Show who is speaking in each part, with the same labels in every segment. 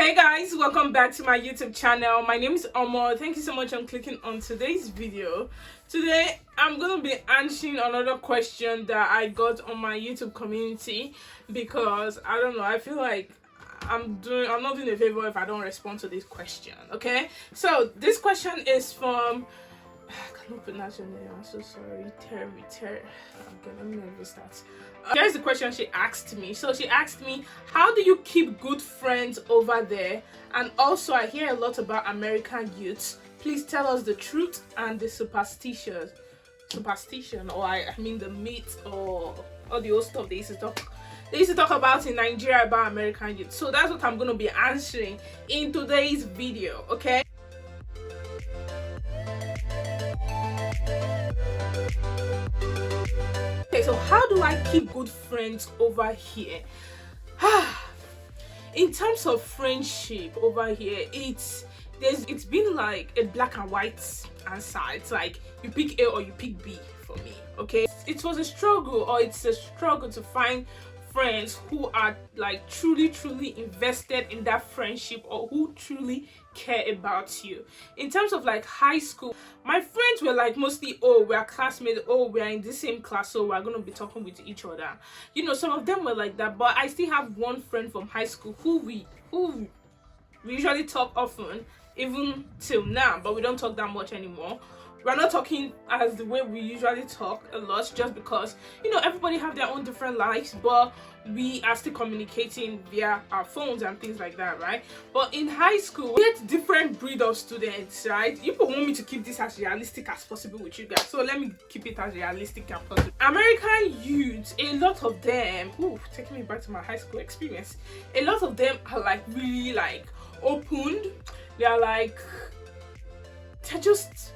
Speaker 1: Hey guys, welcome back to my YouTube channel. My name is Omo. Thank you so much for clicking on today's video. Today I'm gonna be answering another question that I got on my YouTube community, because I don't know, I feel like I'm not doing a favor if I don't respond to this question. Okay, so this question is from, I cannot pronounce your name, I'm so sorry. Terry. Okay, let me restart. Here's the question she asked me. So she asked me, how do you keep good friends over there? And also, I hear a lot about American youths. Please tell us the truth and the superstition, or I mean the myth, or the old stuff they used to talk about in Nigeria about American youth. So that's what I'm going to be answering in today's video. Okay. Okay, so how do I keep good friends over here? In terms of friendship over here, it's been like a black and white answer. It's like you pick A or you pick B for me. Okay, it was a struggle, or it's a struggle to find friends who are like truly invested in that friendship, or who truly care about you. In terms of like high school, my friends were like mostly, oh, we're classmates, oh, we're in the same class, so we're gonna be talking with each other. You know, some of them were like that, but I still have one friend from high school who we usually talk often, even till now, but we don't talk that much anymore. We're not talking as the way we usually talk a lot, just because, you know, everybody have their own different lives, but we are still communicating via our phones and things like that, right? But in high school, we had different breed of students, right? You want me to keep this as realistic as possible with you guys, so let me keep it as realistic as possible. American youths, a lot of them, taking me back to my high school experience, a lot of them are like really like opened. They're just,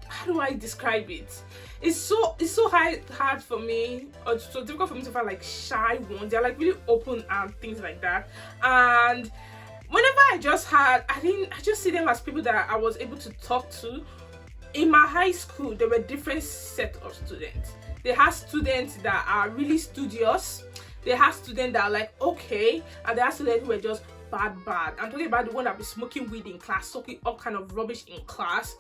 Speaker 1: how do I describe it? It's so hard for me, or so difficult for me to find like shy ones. They're like really open and things like that. And whenever I just see them as people that I was able to talk to. In my high school, there were different set of students. They had students that are really studious. They had students that are like okay, and they had students who were just bad. I'm talking about the one that be smoking weed in class, talking all kind of rubbish in class,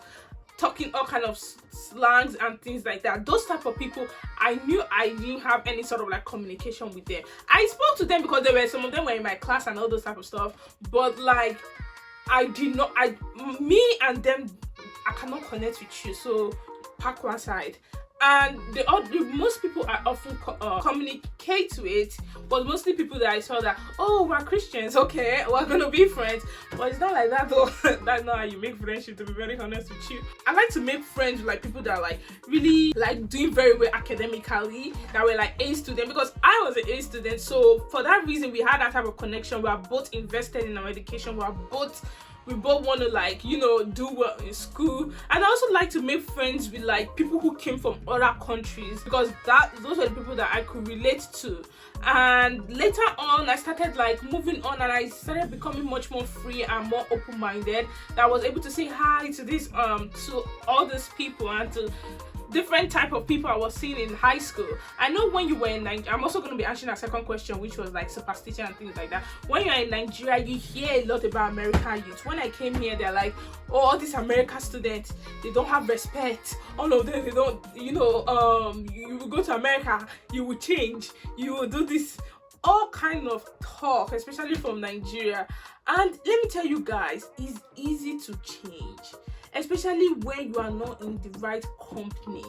Speaker 1: talking all kind of slangs and things like that. Those type of people, I knew I didn't have any sort of like communication with them. I spoke to them because some of them were in my class and all those type of stuff, but like me and them, I cannot connect with you, so pack one side. And the most people I often communicate with was mostly people that I saw that, oh, we're Christians, okay, we're gonna be friends. But it's not like that though. That's not how you make friendship, to be very honest with you. I like to make friends with like people that are like really like doing very well academically, that were like A student, because I was an A student. So for that reason, we had that type of connection. We are both invested in our education. We both want to like, you know, do well in school. And I also like to make friends with like people who came from other countries, because those are the people that I could relate to. And later on, I started like moving on, and I started becoming much more free and more open-minded, that I was able to say hi to to all these people and to different type of people I was seeing in high school. I know when you were in Nigeria, I'm also going to be answering a second question, which was like superstition and things like that. When you're in Nigeria, you hear a lot about American youth. When I came here, they're like, oh, all these American students, they don't have respect. All of them, they don't, you know, you will go to America, you will change, you will do this, all kind of talk, especially from Nigeria. And let me tell you guys, it's easy to change, especially when you are not in the right company.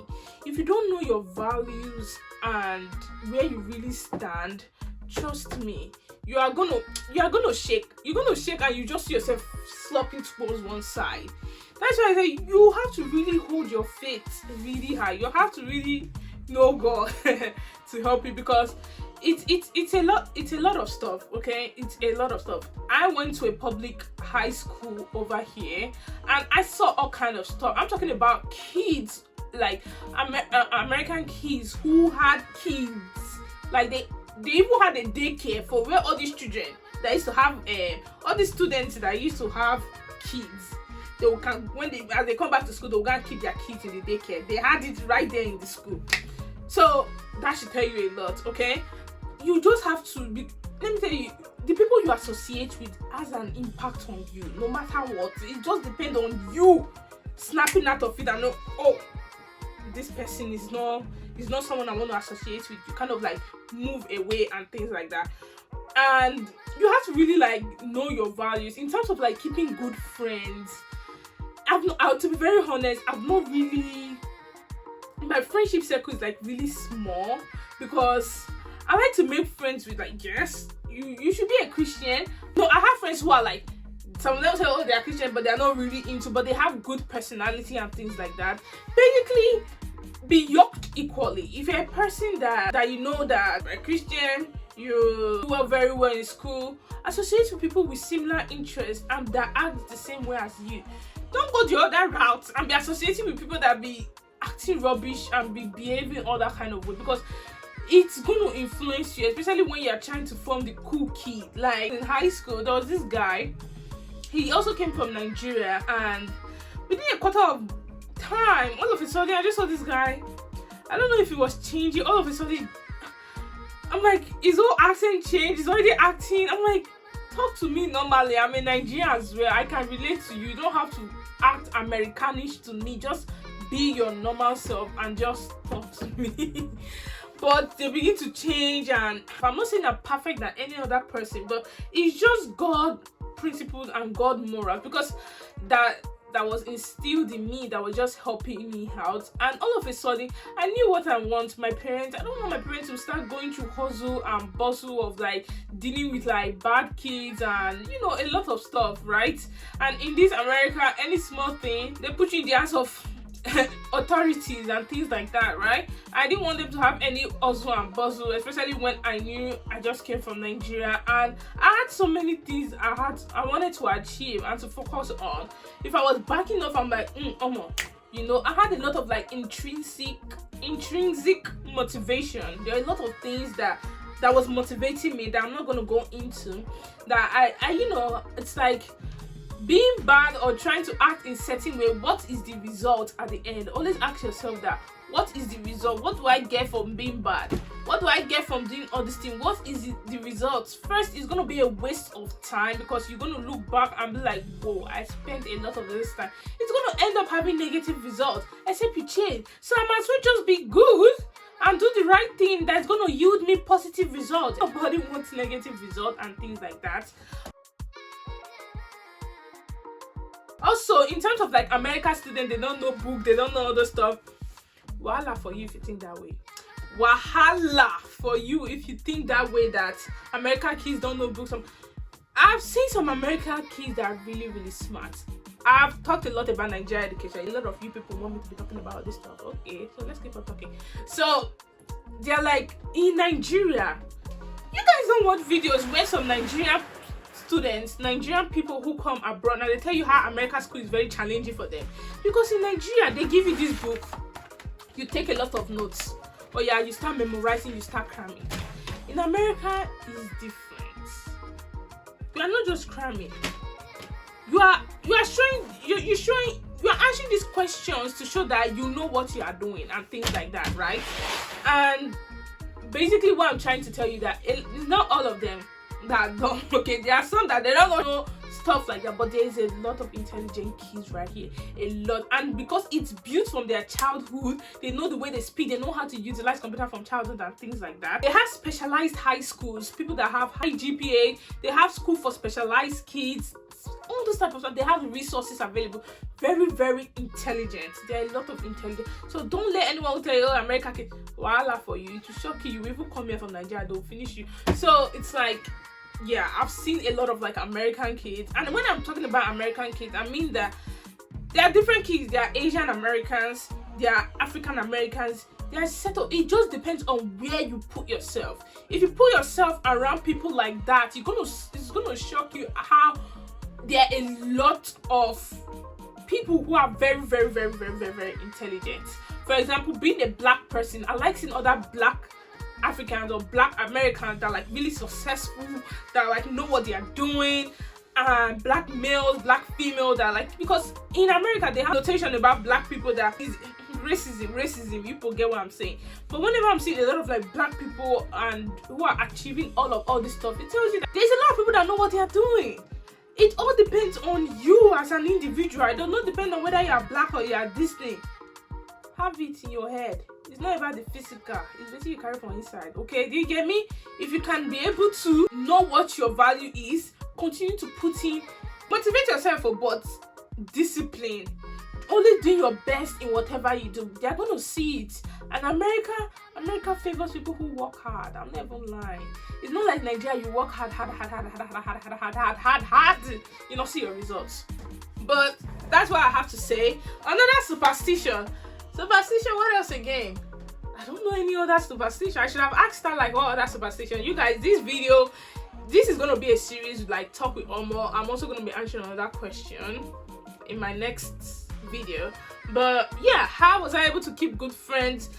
Speaker 1: If you don't know your values and where you really stand, trust me, you are gonna shake. You're gonna shake, and you just see yourself slopping towards one side. That's why I say you have to really hold your faith really high. You have to really know God to help you, because it's a lot of stuff. Okay, it's a lot of stuff. I went to a public high school over here, and I saw all kind of stuff. I'm talking about kids, like American kids who had kids, like they even had a daycare for where all these children that used to have all these students that used to have kids, they will come as they come back to school, they'll go and keep their kids in the daycare. They had it right there in the school. So that should tell you a lot. Okay, you just have to be let me tell you, the people you associate with has an impact on you, no matter what. It just depends on you snapping out of it and know, oh, this person is not someone I want to associate with. You kind of like move away and things like that. And you have to really like know your values in terms of like keeping good friends. To be very honest, I've not really, my friendship circle is like really small, because I like to make friends with like, yes, you should be a Christian. No, I have friends who are like, some of them say, oh, they are Christian, but they are not really into, but they have good personality and things like that. Basically, be yoked equally. If you're a person that you know that a Christian, you do very well in school, associate with people with similar interests and that act the same way as you. Don't go the other route and be associating with people that be acting rubbish and be behaving all that kind of way, because it's going to influence you, especially when you're trying to form the cool kid. Like in high school, there was this guy, he also came from Nigeria, and within a quarter of time, all of a sudden I just saw this guy. I don't know if he was changing. All of a sudden I'm like, his whole accent changed, he's already acting. I'm like, talk to me normally. I'm a Nigerian as well, I can relate to you. You don't have to act Americanish to me, just be your normal self and just talk to me. But they begin to change, and I'm not saying I'm perfect than any other person, but it's just God principles and God morals, because that was instilled in me, that was just helping me out. And all of a sudden I knew what I want. I don't want my parents to start going through hustle and bustle of like dealing with like bad kids and a lot of stuff, right? And in this America, any small thing they put you in the hands of authorities and things like that, right? I didn't want them to have any hustle and bustle, especially when I knew I just came from Nigeria and I had so many things I wanted to achieve and to focus on. If I was backing off, I'm like, I had a lot of like intrinsic motivation. There are a lot of things that was motivating me that I'm not going to go into, that I it's like being bad or trying to act in a certain way. What is the result at the end? Always ask yourself that. What is the result? What do I get from being bad? What do I get from doing all this thing? What is the result? First, it's going to be a waste of time, because you're going to look back and be like, whoa, I spent a lot of this time. It's going to end up having negative results, except you change. So I might as well just be good and do the right thing that's going to yield me positive results. Nobody wants negative results and things like that. Also, in terms of like American students, they don't know book, they don't know other stuff. Wahala for you if you think that way. Wahala for you if you think that way, that American kids don't know books. I've seen some American kids that are really, really smart. I've talked a lot about Nigerian education. A lot of you people want me to be talking about this stuff. Okay, so let's keep on talking. So they're like, in Nigeria, you guys don't watch videos where some Nigerian people who come abroad, now they tell you how American school is very challenging for them, because in Nigeria they give you this book, you take a lot of notes, or you start memorizing, you start cramming. In America is different. You are not just cramming, you are answering these questions to show that you know what you are doing and things like that, right? And basically what I'm trying to tell you, that it's not all of them that don't. Okay, there are some that they don't know stuff like that, but there is a lot of intelligent kids right here, a lot. And because it's built from their childhood, they know the way they speak, they know how to utilize computer from childhood and things like that. They have specialized high schools, people that have high GPA, they have school for specialized kids, all this type of stuff. They have resources available. Very, very intelligent. There are a lot of intelligence. So don't let anyone tell you, oh, America kid, voila for you. It will shock you. You even come here from Nigeria, they'll finish you. So it's like, yeah, I've seen a lot of like American kids. And when I'm talking about American kids, I mean that there are different kids. There are Asian Americans, there are African Americans. They are settled. It just depends on where you put yourself. If you put yourself around people like that, it's gonna shock you how there are a lot of people who are very, very, very, very, very, very intelligent. For example, being a black person, I like seeing other black Africans or black Americans that are like really successful, that like know what they are doing, and black males, black females that like, because in America they have notation about black people that is racism. You people get what I'm saying. But whenever I'm seeing a lot of like black people and who are achieving all this stuff, it tells you that there's a lot of people that know what they are doing. It all depends on you as an individual. It does not depend on whether you are black or you are this thing. Have it in your head. It's not about the physical. It's what you carry from inside. Okay, do you get me? If you can be able to know what your value is, continue to put in, motivate yourself for but discipline. Only do your best in whatever you do. They're going to see it. And America favors people who work hard. I'm never lying. It's not like Nigeria, you work hard, you don't see your results. But that's what I have to say. Another superstition. Superstition, what else again? I don't know any other superstition. I should have asked her like what other superstition. You guys, this is going to be a series like Talk with Omo. I'm also going to be answering another question in my next video. But yeah, how was I able to keep good friends?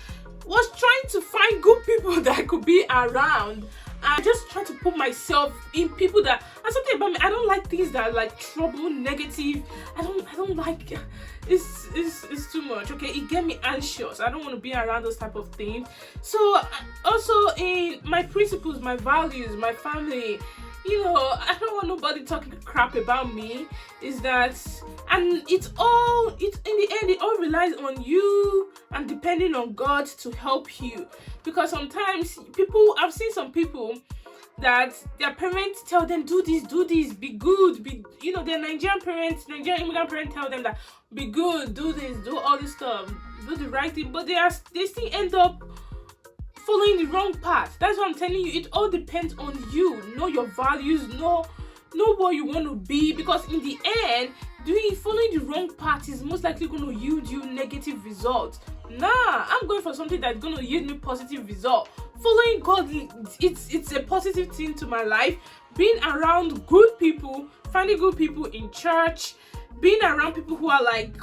Speaker 1: Was trying to find good people that I could be around. I just try to put myself in people that, and something about me, I don't like things that are like trouble, negative. I don't like, it's too much. Okay, it get me anxious. I don't want to be around those type of things. So also in my principles, my values, my family, you know, I don't want nobody talking crap about me. Is that, and in the end it all relies on you and depending on God to help you. Because sometimes I've seen some people that their parents tell them do this, be good, their Nigerian immigrant parents tell them that be good, do this, do all this stuff, do the right thing, but they still end up following the wrong path. That's what I'm telling you. It all depends on you. Know your values, know what you want to be, because in the end, following the wrong path is most likely going to yield you negative results. Nah, I'm going for something that's going to yield me positive result. Following God, it's a positive thing to my life. Being around good people, finding good people in church, being around people who are like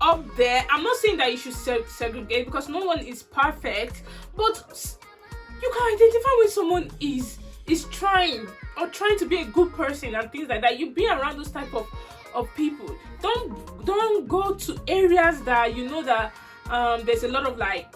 Speaker 1: up there. I'm not saying that you should segregate, because no one is perfect, but you can identify when someone is trying to be a good person and things like that. You be around those type of people. Don't go to areas that you know that there's a lot of like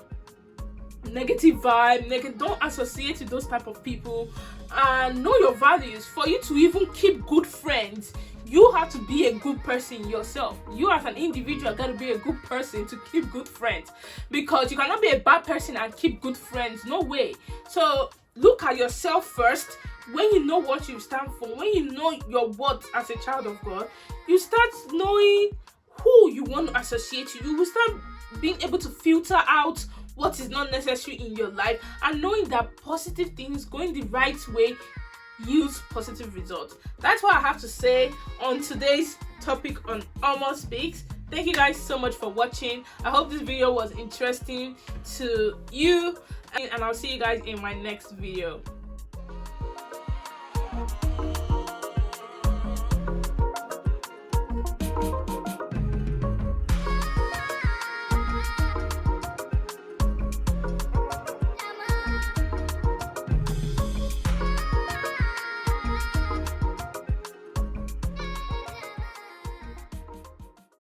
Speaker 1: negative vibe. Don't associate with those type of people, and know your values. For you to even keep good friends, you have to be a good person yourself. You as an individual got to be a good person to keep good friends, because you cannot be a bad person and keep good friends. No way. So look at yourself first. When you know what you stand for, when you know your worth as a child of God, you start knowing who you want to associate to. You will start being able to filter out what is not necessary in your life, and knowing that positive things going the right way yields positive results. That's what I have to say on today's topic on Omo Speaks. Thank you guys so much for watching. I hope this video was interesting to you, and I'll see you guys in my next video.